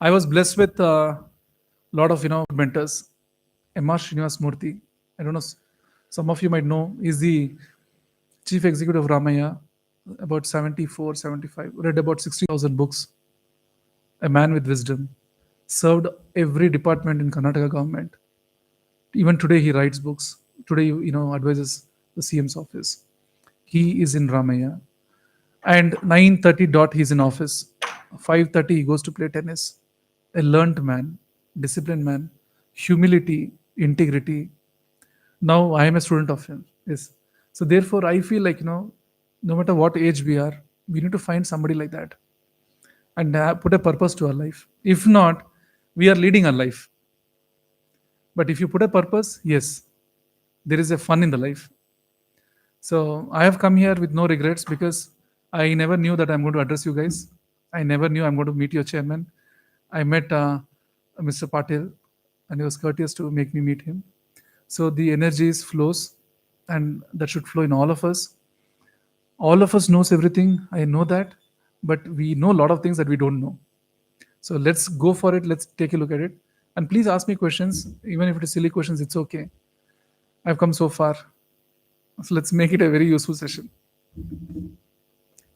I was blessed with a lot of mentors. Mr. Srinivas Murthy, I don't know, some of you might know, is the chief executive of Ramaya, about 74, 75, read about 60,000 books, a man with wisdom, served every department in Karnataka government. Even today, he writes books. Today, advises the CM's office. He is in Ramaya. And 9:30 dot, he's in office. 5:30, he goes to play tennis. A learned man, disciplined man, humility, integrity. Now I am a student of him. Yes. So therefore, I feel like, no matter what age we are, we need to find somebody like that and put a purpose to our life. If not, we are leading our life. But if you put a purpose, yes, there is a fun in the life. So I have come here with no regrets because I never knew that I'm going to address you guys. I never knew I'm going to meet your chairman. I met Mr. Patil, and he was courteous to make me meet him. So the energies flows, and that should flow in all of us. All of us knows everything. I know that, but we know a lot of things that we don't know. So let's go for it. Let's take a look at it. And please ask me questions, even if it is silly questions. It's okay. I've come so far. So let's make it a very useful session.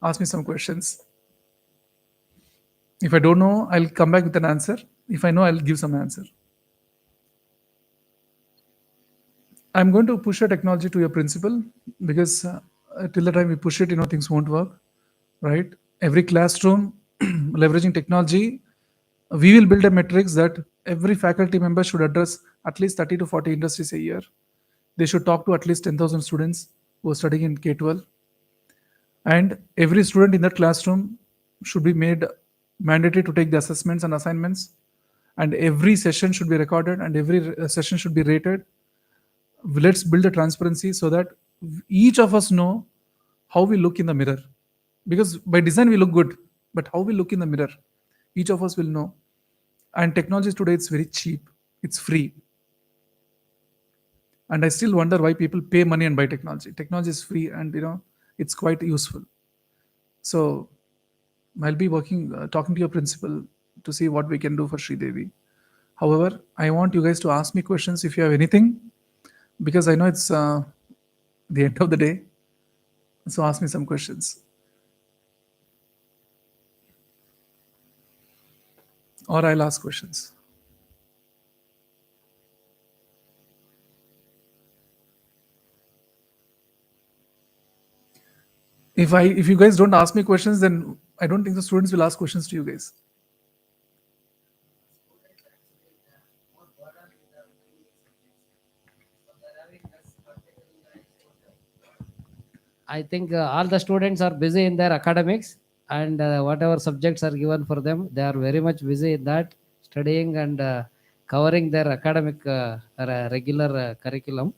Ask me some questions. If I don't know, I'll come back with an answer. If I know, I'll give some answer. I'm going to push a technology to your principal because till the time we push it, things won't work, right? Every classroom leveraging technology, we will build a metrics that every faculty member should address at least 30 to 40 industries a year. They should talk to at least 10,000 students who are studying in K-12. And every student in that classroom should be made mandatory to take the assessments and assignments. And every session should be recorded and every session should be rated. Let's build a transparency so that each of us know how we look in the mirror. Because by design we look good, but how we look in the mirror, each of us will know. And technology today, it's very cheap, it's free. And I still wonder why people pay money and buy technology. Technology is free and it's quite useful. So I'll be talking to your principal to see what we can do for Sridevi. However, I want you guys to ask me questions if you have anything, because I know it's the end of the day. So ask me some questions. Or I'll ask questions. If you guys don't ask me questions, then I don't think the students will ask questions to you guys. I think all the students are busy in their academics, and whatever subjects are given for them, they are very much busy in that, studying and covering their academic regular curriculum.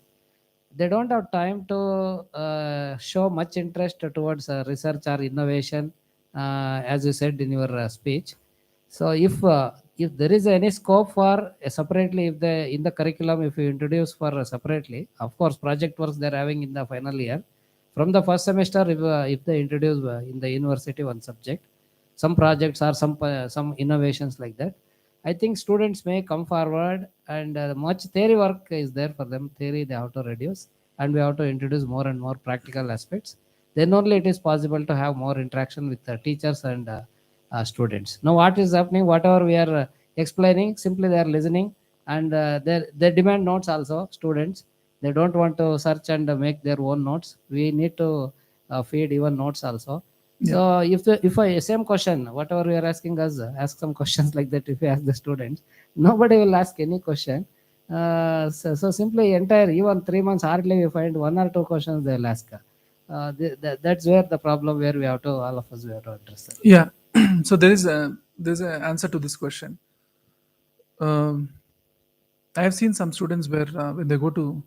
They don't have time to show much interest towards research or innovation, as you said in your speech. So if there is any scope for separately, if the in the curriculum, if you introduce for separately, of course project works they're having in the final year. From the first semester, if they introduce in the university one subject, some projects or some innovations like that, I think students may come forward, and much theory work is there for them. Theory they have to reduce, and we have to introduce more and more practical aspects. Then only it is possible to have more interaction with the teachers and students. Now, what is happening? Whatever we are explaining, simply they are listening, and they demand notes also. Students, they don't want to search and make their own notes. We need to feed even notes also. Yeah. So if I same question, whatever you are asking us, ask some questions like that. If you ask the students, nobody will ask any question. So simply entire even 3 months hardly we find one or two questions they will ask. That's where the problem where we have to all of us we have to address that. Yeah. So there's an answer to this question. Um, I have seen some students where when they go to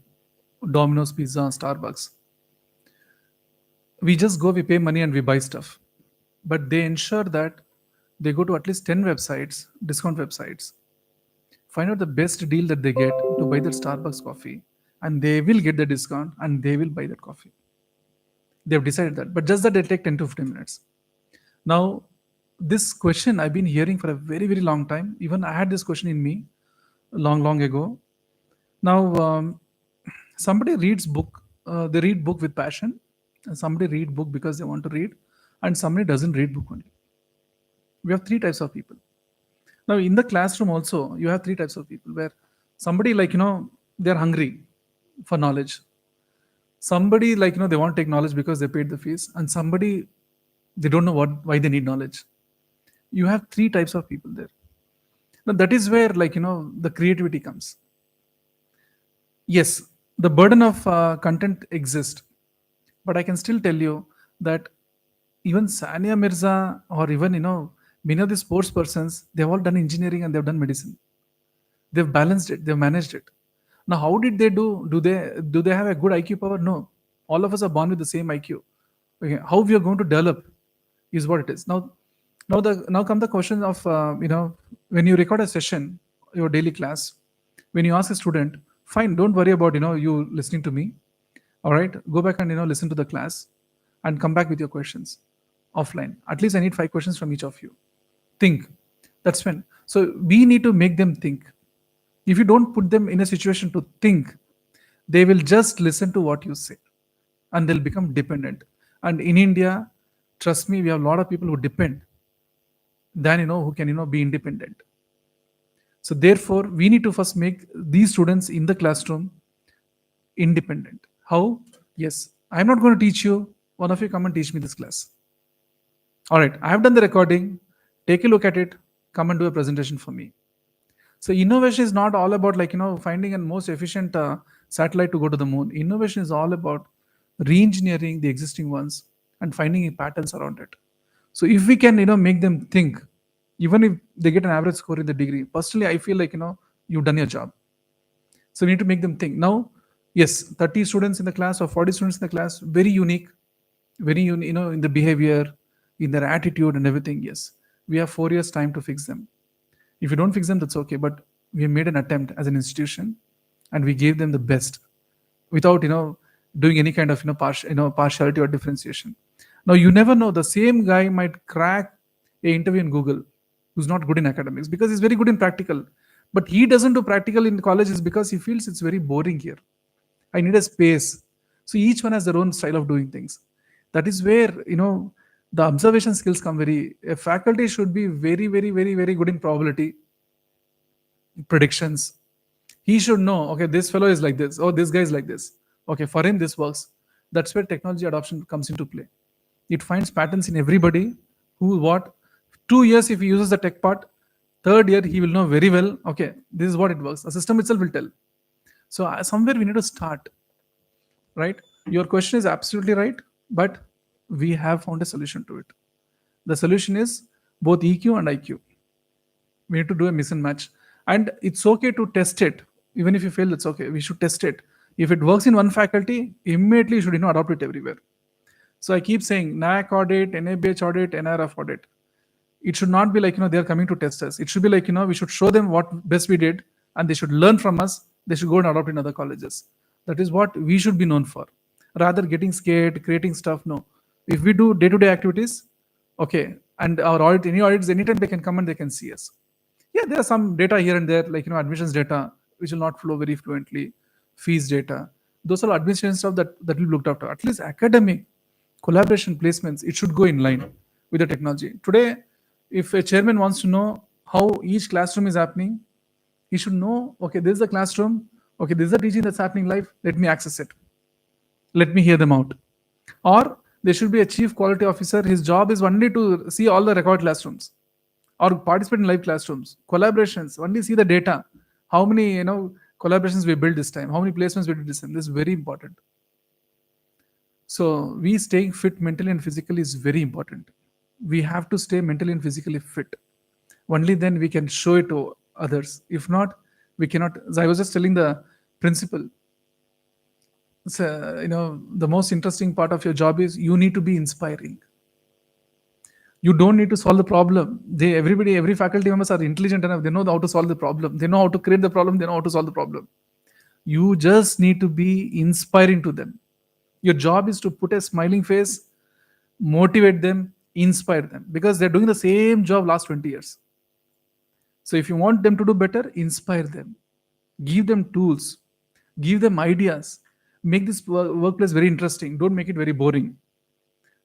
Domino's Pizza, Starbucks, we just go, we pay money, and we buy stuff. But they ensure that they go to at least 10 websites, discount websites, find out the best deal that they get to buy that Starbucks coffee, and they will get the discount and they will buy that coffee. They've decided that. But just that they take 10 to 15 minutes. Now, This question I've been hearing for a very, very long time. Even I had this question in me long, long ago. Now, somebody reads book. They read book with passion. And somebody read book because they want to read, and somebody doesn't read book only. We have three types of people. Now, in the classroom also, you have three types of people where somebody they're hungry for knowledge. Somebody they want to take knowledge because they paid the fees, and somebody they don't know why they need knowledge. You have three types of people there. Now that is where the creativity comes. Yes, the burden of content exists, but I can still tell you that even Sania Mirza or even many of the sports persons, they've all done engineering and they've done medicine. They've balanced it, they've managed it. Now how did they do they have a good IQ power? No, all of us are born with the same IQ. Okay, how we are going to develop is what it is. Now come the question of when you record a session, your daily class, when you ask a student, fine, don't worry about you listening to me. All right, go back and listen to the class and come back with your questions offline. At least I need 5 questions from each of you. Think. That's when. So we need to make them think. If you don't put them in a situation to think, they will just listen to what you say and they'll become dependent. And in India, trust me, we have a lot of people who depend than who can be independent. So therefore, we need to first make these students in the classroom independent. How? Yes, I'm not going to teach you. One of you come and teach me this class. All right, I have done the recording. Take a look at it. Come and do a presentation for me. So innovation is not all about finding a most efficient satellite to go to the moon. Innovation is all about re-engineering the existing ones and finding patterns around it. So if we can make them think, even if they get an average score in the degree, personally I feel like you've done your job. So we need to make them think. Now, yes, 30 students in the class or 40 students in the class, very unique, in the behavior, in their attitude and everything. Yes, we have 4 years time to fix them. If you don't fix them, that's okay. But we made an attempt as an institution, and we gave them the best, without doing any kind of partiality or differentiation. Now you never know. The same guy might crack a interview in Google, who's not good in academics because he's very good in practical, but he doesn't do practical in college is because he feels it's very boring here. I need a space. So each one has their own style of doing things. That is where the observation skills come very. A faculty should be very, very, very, very good in probability predictions. He should know, okay, this fellow is like this, or this guy is like this. Okay, for him this works. That's where technology adoption comes into play. It finds patterns in everybody. Who what? 2 years if he uses the tech part, third year he will know very well. Okay, this is what it works. The system itself will tell. So somewhere we need to start, right? Your question is absolutely right, but we have found a solution to it. The solution is both EQ and IQ. We need to do a mix and match, and it's okay to test it. Even if you fail, that's okay. We should test it. If it works in one faculty, immediately you should adopt it everywhere. So I keep saying NAC audit, NABH audit, NRF audit. It should not be like they're coming to test us. It should be like we should show them what best we did, and they should learn from us. They should go and adopt in other colleges. That is what we should be known for, rather getting scared creating stuff. No, if we do day-to-day activities, okay, and our audit, any audits, anytime they can come and they can see us. Yeah, there are some data here and there, like admissions data, which will not flow very fluently, fees data. Those are administration stuff that will be looked after. At least academic collaboration placements, it should go in line with the technology. Today, if a chairman wants to know how each classroom is happening, he should know, okay, this is the classroom, okay, this is the teaching that's happening live, let me access it. Let me hear them out. Or there should be a chief quality officer. His job is only to see all the record classrooms or participate in live classrooms. Collaborations, only see the data. How many collaborations we built this time, how many placements we did this time. This is very important. So we staying fit mentally and physically is very important. We have to stay mentally and physically fit. Only then we can show it to others. If not, we cannot. As I was just telling the principal, so, the most interesting part of your job is you need to be inspiring. You don't need to solve the problem. Every faculty members are intelligent enough. They know how to solve the problem. They know how to create the problem. They know how to solve the problem. You just need to be inspiring to them. Your job is to put a smiling face, motivate them, inspire them, because they're doing the same job last 20 years. So if you want them to do better, inspire them, give them tools, give them ideas, make this workplace very interesting. Don't make it very boring.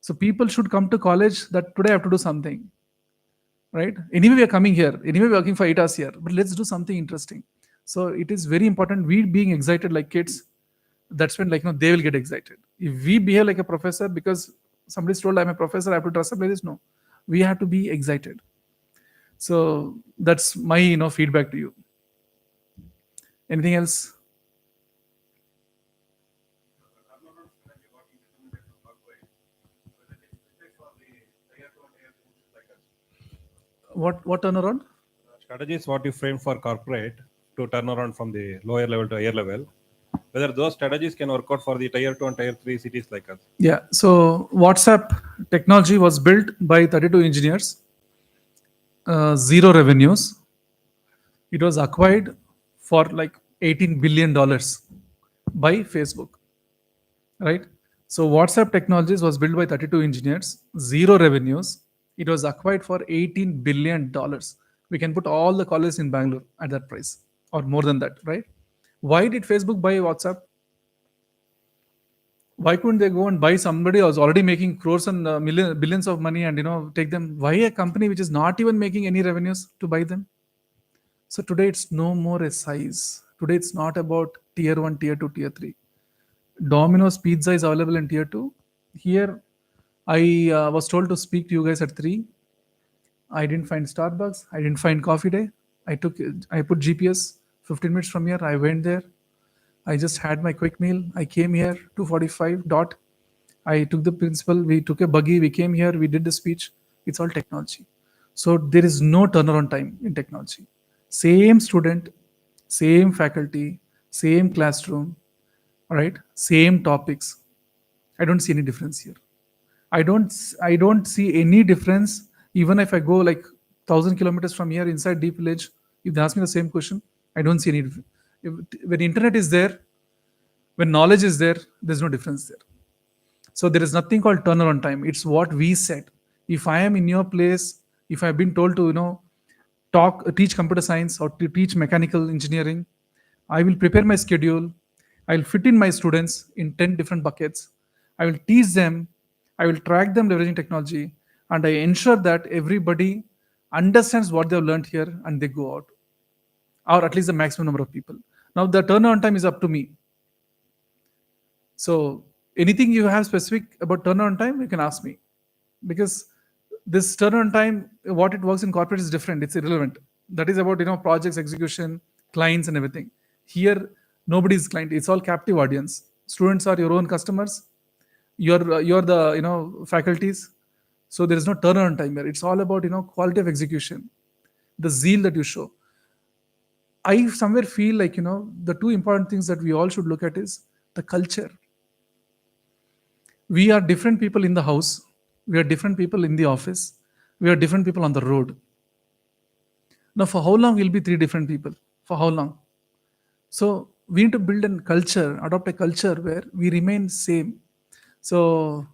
So people should come to college that today I have to do something, right? Anyway, we are coming here. Anyway, we're working for 8 hours here, but let's do something interesting. So it is very important. We being excited like kids, that's when they will get excited. If we behave like a professor because somebody's told I'm a professor, I have to dress up like this. No, we have to be excited. So that's my feedback to you. Anything else? What turnaround? Strategies what you frame for corporate to turn around from the lower level to higher level, whether those strategies can work out for the tier 2 and tier 3 cities like us. Yeah. So WhatsApp technology was built by 32 engineers, zero revenues. It was acquired for like $18 billion by Facebook, right? So WhatsApp technologies was built by 32 engineers, zero revenues. It was acquired for $18 billion. We can put all the colleges in Bangalore at that price or more than that, right? Why did Facebook buy WhatsApp? Why couldn't they go and buy somebody who was already making crores and billions of money and take them? Why a company which is not even making any revenues to buy them? So today it's no more a size. Today it's not about tier 1, tier 2, tier 3. Domino's pizza is available in tier 2. Here I was told to speak to you guys at 3. I didn't find Starbucks. I didn't find Coffee Day. I put GPS 15 minutes from here. I went there. I just had my quick meal. I came here 2:45 dot. I took the principal. We took a buggy. We came here. We did the speech. It's all technology. So there is no turnaround time in technology. Same student, same faculty, same classroom, all right, same topics. I don't see any difference here. I don't see any difference even if I go like 1,000 kilometers from here inside deep village. If they ask me the same question, I don't see any difference. When internet is there, when knowledge is there, there's no difference there. So there is nothing called turnaround time. It's what we said. If I am in your place, if I've been told to teach computer science or to teach mechanical engineering, I will prepare my schedule. I'll fit in my students in 10 different buckets. I will teach them. I will track them leveraging technology, and I ensure that everybody understands what they've learned here and they go out, or at least the maximum number of people. Now the turnaround time is up to me. So anything you have specific about turnaround time, you can ask me, because this turnaround time, what it works in corporate is different. It's irrelevant. That is about projects execution, clients, and everything. Here, nobody is client. It's all captive audience. Students are your own customers. You're the faculties. So there is no turnaround time here. It's all about quality of execution, the zeal that you show. I somewhere feel like the two important things that we all should look at is the culture. We are different people in the house. We are different people in the office. We are different people on the road. Now, for how long we'll be three different people? For how long? So we need to build a culture, adopt a culture where we remain same. So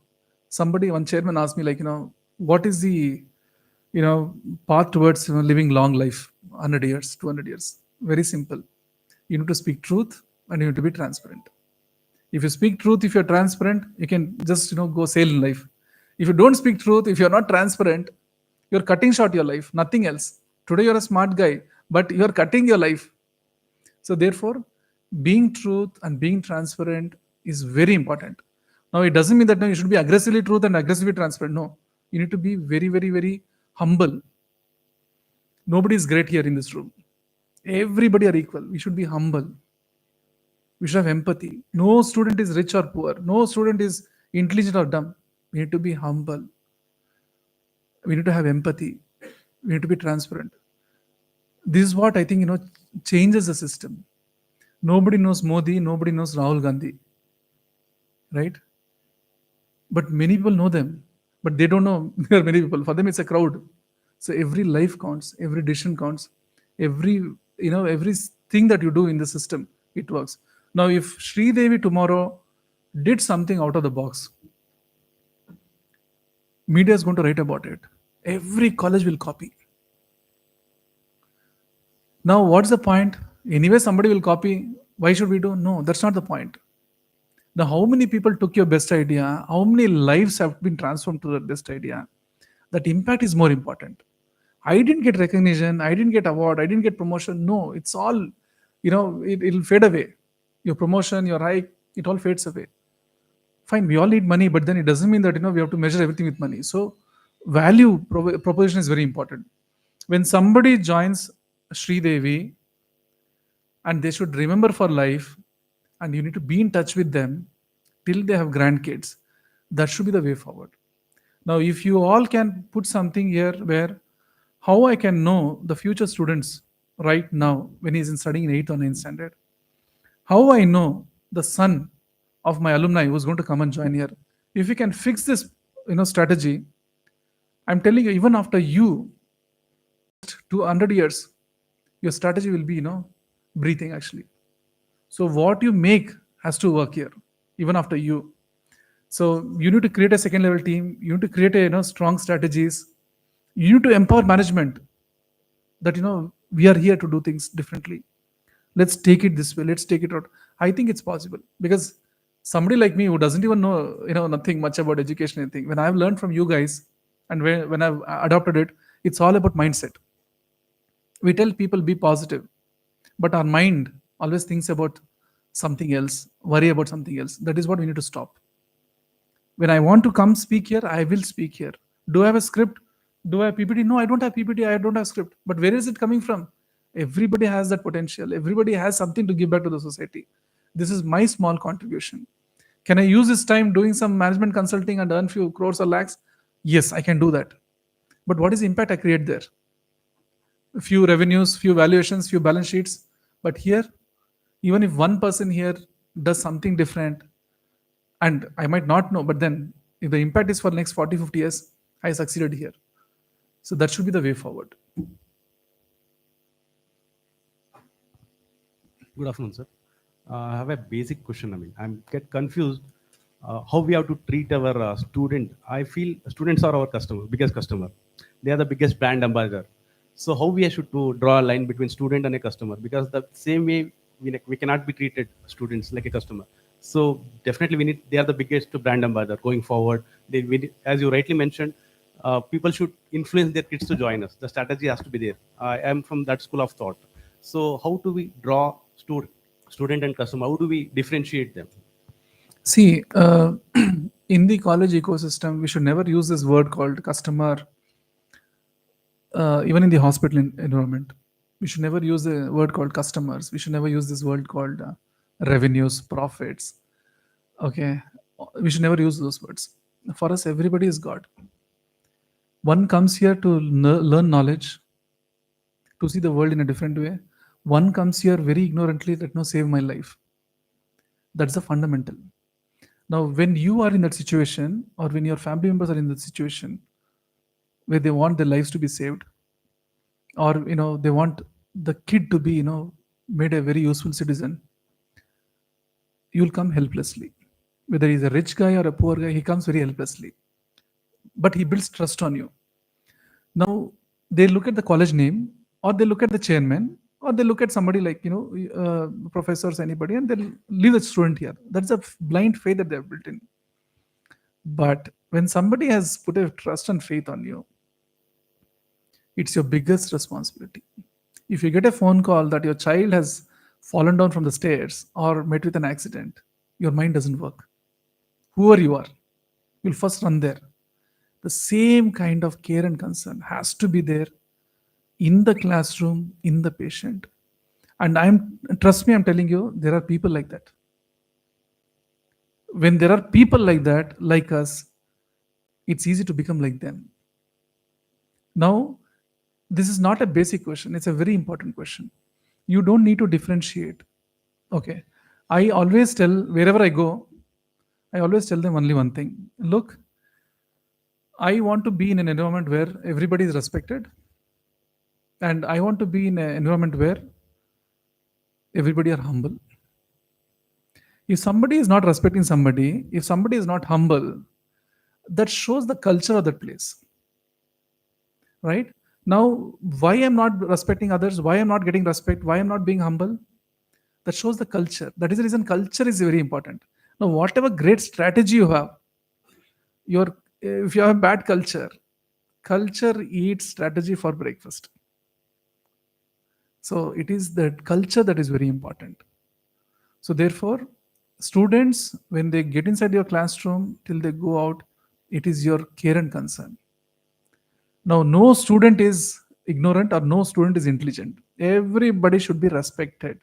one chairman asked me what is the path towards living long life, 100 years, 200 years? Very simple. You need to speak truth and you need to be transparent. If you speak truth, if you're transparent, you can just go sail in life. If you don't speak truth, if you're not transparent, you're cutting short your life, nothing else. Today you're a smart guy, but you're cutting your life. So therefore, being truth and being transparent is very important. Now it doesn't mean that you should be aggressively truth and aggressively transparent. No, you need to be very, very, very humble. Nobody is great here in this room. Everybody are equal. We should be humble. We should have empathy. No student is rich or poor. No student is intelligent or dumb. We need to be humble. We need to have empathy. We need to be transparent. This is what I think changes the system. Nobody knows Modi. Nobody knows Rahul Gandhi, right? But many people know them. But they don't know there are many people. For them, it's a crowd. So every life counts. Every decision counts. Everything that you do in the system, it works. Now, if Sri Devi tomorrow did something out of the box, Media is going to write about it. Every college will copy. Now, what's the point? Anyway, somebody will copy. Why should we do? No, that's not the point. Now, how many people took your best idea? How many lives have been transformed to that best idea? That impact is more important. I didn't get recognition. I didn't get award. I didn't get promotion. No, it's all, it'll fade away. Your promotion, your hike, it all fades away. Fine, we all need money, but then it doesn't mean that we have to measure everything with money. So, value proposition is very important. When somebody joins Sri Devi, and they should remember for life, and you need to be in touch with them till they have grandkids. That should be the way forward. Now, if you all can put something here where how I can know the future students right now when he's in studying in 8th or 9th standard, how I know the son of my alumni who's going to come and join here. If you can fix this, strategy, I'm telling you, even after you 200 years, your strategy will be, breathing actually. So what you make has to work here, even after you. So you need to create a second level team. You need to create a strong strategies. You need to empower management that we are here to do things differently. Let's take it this way. Let's take it out. I think it's possible because somebody like me who doesn't even know nothing much about education anything. When I've learned from you guys and when I've adopted it, it's all about mindset. We tell people be positive, but our mind always thinks about something else, worry about something else. That is what we need to stop. When I want to come speak here, I will speak here. Do I have a script? Do I have PPT? No, I don't have PPT. I don't have script. But where is it coming from? Everybody has that potential. Everybody has something to give back to the society. This is my small contribution. Can I use this time doing some management consulting and earn few crores or lakhs? Yes, I can do that. But what is the impact I create there? Few revenues, few valuations, few balance sheets. But here, even if one person here does something different, and I might not know, but then if the impact is for next 40, 50 years, I succeeded here. So that should be the way forward. Good afternoon, sir. I have a basic question. I get confused how we have to treat our student. I feel students are our customer, biggest customer. They are the biggest brand ambassador. So how we should to draw a line between student and a customer? Because the same way we cannot be treated students like a customer. So definitely they are the biggest brand ambassador going forward. As you rightly mentioned, people should influence their kids to join us. The strategy has to be there. I am from that school of thought. So how do we draw student and customer? How do we differentiate them? See, in the college ecosystem, we should never use this word called customer. Even in the hospital environment, we should never use the word called customers. We should never use this word called revenues, profits. Okay, we should never use those words. For us, everybody is God. One comes here to learn knowledge, to see the world in a different way. One comes here very ignorantly that save my life. That's the fundamental. Now, when you are in that situation, or when your family members are in that situation where they want their lives to be saved, or they want the kid to be made a very useful citizen, you'll come helplessly. Whether he's a rich guy or a poor guy, he comes very helplessly, but he builds trust on you. Now they look at the college name, or they look at the chairman, or they look at somebody like professors, anybody, and they'll leave the student here. That's a blind faith that they've built in. But when somebody has put a trust and faith on you, it's your biggest responsibility. If you get a phone call that your child has fallen down from the stairs or met with an accident, your mind doesn't work. Whoever you are, you'll first run there. The same kind of care and concern has to be there in the classroom, in the patient. And trust me, I'm telling you, there are people like that. When there are people like that, like us, it's easy to become like them. Now, this is not a basic question. It's a very important question. You don't need to differentiate. Okay. I always tell, wherever I go, I always tell them only one thing. Look, I want to be in an environment where everybody is respected. And I want to be in an environment where everybody are humble. If somebody is not respecting somebody, if somebody is not humble, that shows the culture of that place, right? Now, why I'm not respecting others, why I'm not getting respect, why I'm not being humble, that shows the culture. That is the reason culture is very important. Now, whatever great strategy you have, your if you have bad culture, culture eats strategy for breakfast. So it is that culture that is very important. So therefore, students, when they get inside your classroom till they go out, it is your care and concern. Now, no student is ignorant or no student is intelligent. Everybody should be respected.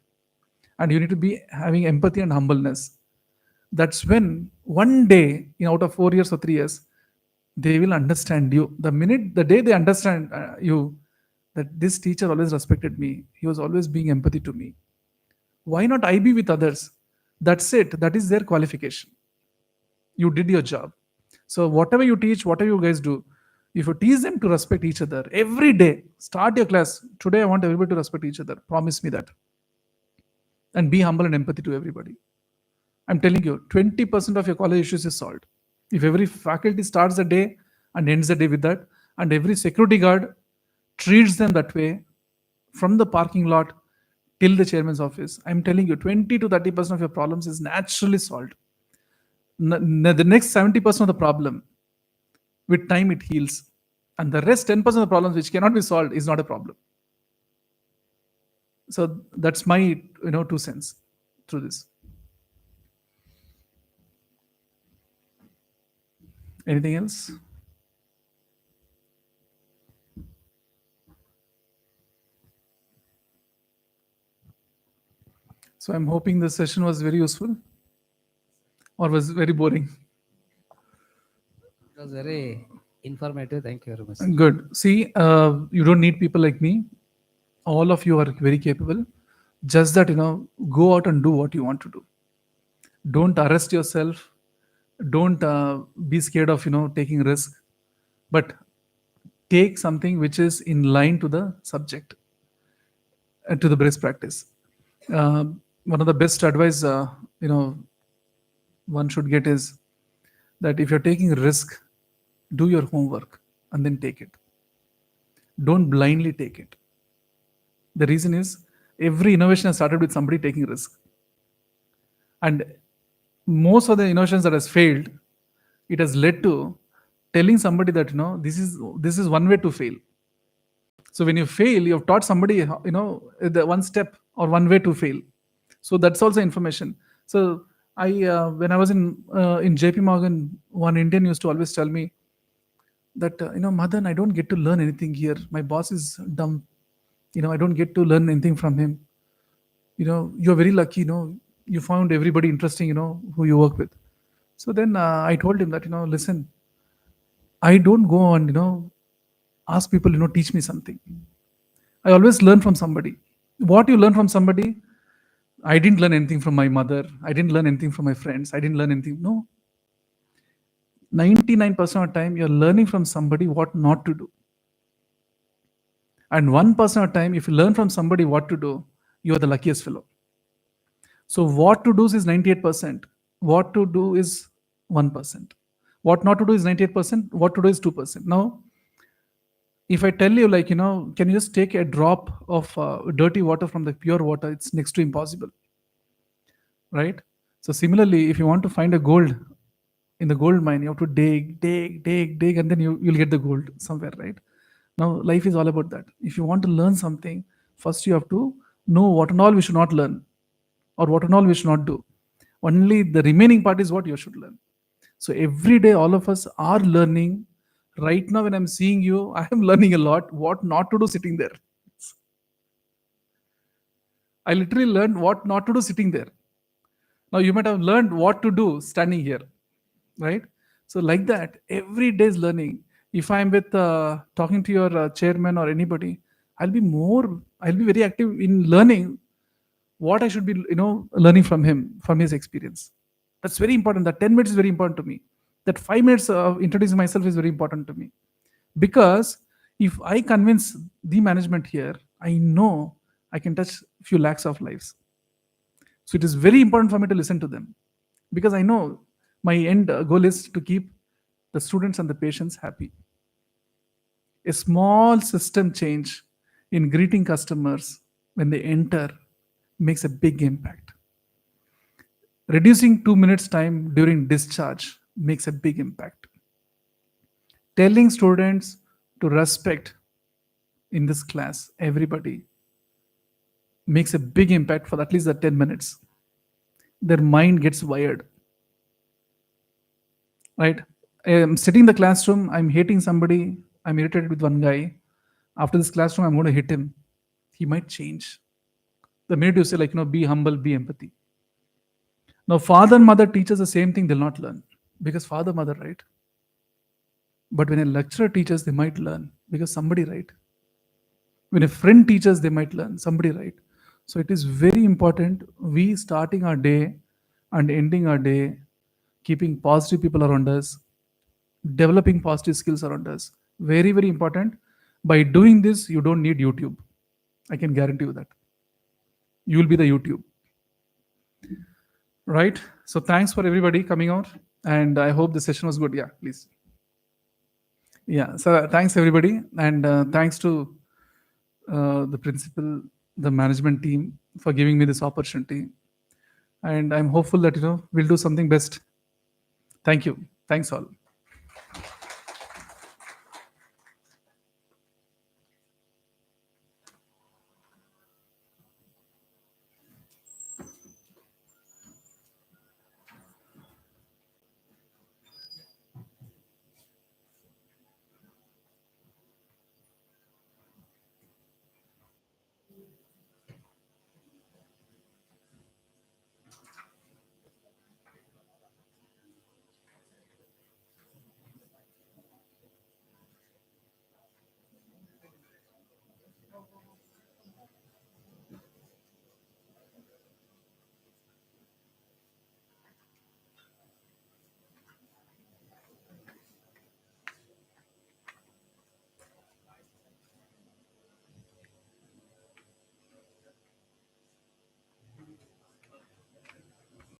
And you need to be having empathy and humbleness. That's when one day, out of 4 years or 3 years, they will understand you. The day they understand you, that this teacher always respected me, he was always being empathy to me. Why not I be with others? That's it. That is their qualification. You did your job. So whatever you teach, whatever you guys do, if you teach them to respect each other every day, start your class. Today I want everybody to respect each other. Promise me that. And be humble and empathy to everybody. I'm telling you, 20% of your college issues is solved. If every faculty starts the day and ends the day with that, and every security guard treats them that way from the parking lot till the chairman's office, I'm telling you, 20 to 30% of your problems is naturally solved. The next 70% of the problem, with time it heals. And the rest 10% of the problems which cannot be solved is not a problem. So that's my 2 cents through this. Anything else? So I'm hoping the session was very useful or was very boring. It was very informative. Thank you very much. Good. See, you don't need people like me. All of you are very capable. Just that, go out and do what you want to do. Don't arrest yourself. Don't be scared of, taking risk. But take something which is in line to the subject and to the best practice. One of the best advice, one should get is that if you're taking risk, do your homework and then take it. Don't blindly take it. The reason is every innovation has started with somebody taking risk. And most of the innovations that has failed, it has led to telling somebody that this is one way to fail. So when you fail, you have taught somebody the one step or one way to fail. So that's also information. So I when I was in JP Morgan, one Indian used to always tell me that Madan, I don't get to learn anything here. My boss is dumb. I don't get to learn anything from him. You're very lucky. You found everybody interesting. Who you work with. So then I told him that listen, I don't go and ask people teach me something. I always learn from somebody. What you learn from somebody, I didn't learn anything from my mother. I didn't learn anything from my friends. I didn't learn anything. No. 99% of the time, you're learning from somebody what not to do. And 1% of the time, if you learn from somebody what to do, you are the luckiest fellow. So what to do is 98%. What to do is 1%. What not to do is 98%. What to do is 2%. Now, if I tell you can you just take a drop of dirty water from the pure water, it's next to impossible, right? So similarly, if you want to find a gold in the gold mine, you have to dig, and then you'll get the gold somewhere, right? Now, life is all about that. If you want to learn something, first you have to know what and all we should not learn or what and all we should not do. Only the remaining part is what you should learn. So every day, all of us are learning. Right now, when I'm seeing you, I am learning a lot what not to do sitting there. I literally learned what not to do sitting there. Now, you might have learned what to do standing here, right? So like that, every day is learning. If I'm with talking to your chairman or anybody, I'll be very active in learning what I should be, learning from him, from his experience. That's very important. That 10 minutes is very important to me. That 5 minutes of introducing myself is very important to me. Because if I convince the management here, I know I can touch a few lakhs of lives. So it is very important for me to listen to them. Because I know my end goal is to keep the students and the patients happy. A small system change in greeting customers when they enter makes a big impact. Reducing 2 minutes time during discharge makes a big impact. Telling students to respect in this class everybody makes a big impact for at least the 10 minutes. Their mind gets wired, right? I'm sitting in the classroom, I'm hating somebody, I'm irritated with one guy. After this classroom, I'm going to hit him. He might change. The minute you say, like, be humble, be empathy. Now, father and mother teaches the same thing, they'll not learn because father, mother, right? But when a lecturer teaches, they might learn because somebody, right? When a friend teaches, they might learn somebody, right? So it is very important we starting our day and ending our day, keeping positive people around us, developing positive skills around us. Very, very important. By doing this, you don't need YouTube. I can guarantee you that. You will be the YouTube. Right? So thanks for everybody coming out. And I hope the session was good. Yeah, please. Yeah, so thanks everybody. And thanks to the principal, the management team for giving me this opportunity. And I'm hopeful that, we'll do something best. Thank you. Thanks all.